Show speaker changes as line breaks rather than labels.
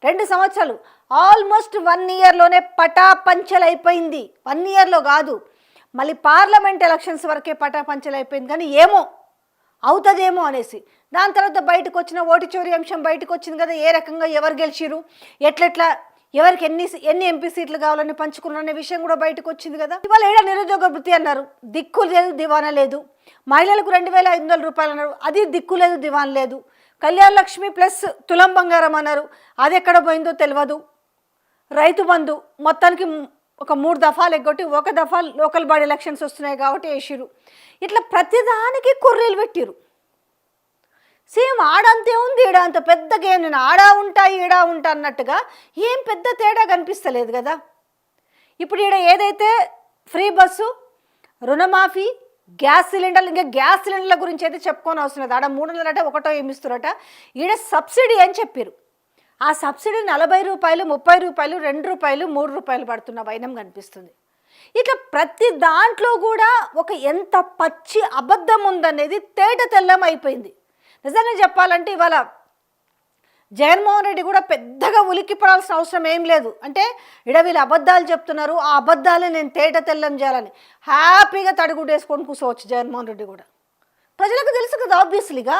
2 సంవత్సరాలు ఆల్మోస్ట్ 1 ఇయర్లోనే పటాపంచలైపోయింది. 1 ఇయర్లో కాదు, మళ్ళీ పార్లమెంట్ ఎలక్షన్స్ వరకే పటాపంచలైపోయింది. కానీ ఏమో అవుతుందేమో అనేసి దాని తర్వాత బయటకు వచ్చిన ఓటు చోరీ అంశం బయటకు వచ్చింది కదా. ఏ రకంగా ఎవరు గెలిచిరు, ఎట్లెట్లా ఎవరికి ఎన్ని ఎంపీ సీట్లు కావాలని పంచుకున్నారనే విషయం కూడా బయటకు వచ్చింది కదా. ఇవాళ ఏడా నిరుద్యోగ వృత్తి అన్నారు, దిక్కు లేదు దివానా లేదు. మహిళలకు 2,500 రూపాయలు అన్నారు, అది దిక్కు లేదు దివాన్ లేదు. కళ్యాణ లక్ష్మి ప్లస్ తులం బంగారం అన్నారు, అది ఎక్కడ పోయిందో తెలియదు. రైతు బంధు మొత్తానికి ఒక 3 దఫాలు ఎగ్గొట్టి 1 దఫా లోకల్ బాడీ ఎలక్షన్స్ వస్తున్నాయి కాబట్టి వేసిరు. ఇట్లా ప్రతిదానికి కొర్రీలు పెట్టిరు. సేమ్ ఆడంతే ఉంది, ఈడ అంత పెద్ద గేమ్. నేను ఆడా ఉంటా ఈడా ఉంటా అన్నట్టుగా ఏం పెద్ద తేడా కనిపిస్తలేదు కదా. ఇప్పుడు ఈడ ఏదైతే ఫ్రీ బస్సు, రుణమాఫీ, గ్యాస్ సిలిండర్లు, ఇంకా గ్యాస్ సిలిండర్ల గురించి అయితే చెప్పుకొని అవసరం లేదు. ఆడ 300 ఒకటో ఏమిస్తురట. ఈడ సబ్సిడీ అని చెప్పారు. ఆ సబ్సిడీ 40 రూపాయలు, 30 రూపాయలు, 2 రూపాయలు, 3 రూపాయలు పడుతున్న వైనం కనిపిస్తుంది. ఇట్లా ప్రతి దాంట్లో కూడా ఒక ఎంత పచ్చి అబద్ధం ఉందనేది తేట తెల్లం అయిపోయింది. నిజంగా చెప్పాలంటే ఇవాళ జగన్మోహన్ రెడ్డి కూడా పెద్దగా ఉలిక్కిపడాల్సిన అవసరం ఏం లేదు. అంటే ఇడ వీళ్ళు అబద్ధాలు చెప్తున్నారు, ఆ అబద్ధాలే నేను తేట తెల్లం చేయాలని హ్యాపీగా తడిగుడ్డేసుకొని కూర్చోవచ్చు జగన్మోహన్ రెడ్డి కూడా. ప్రజలకు తెలుసు కదా ఆబ్వియస్లీగా.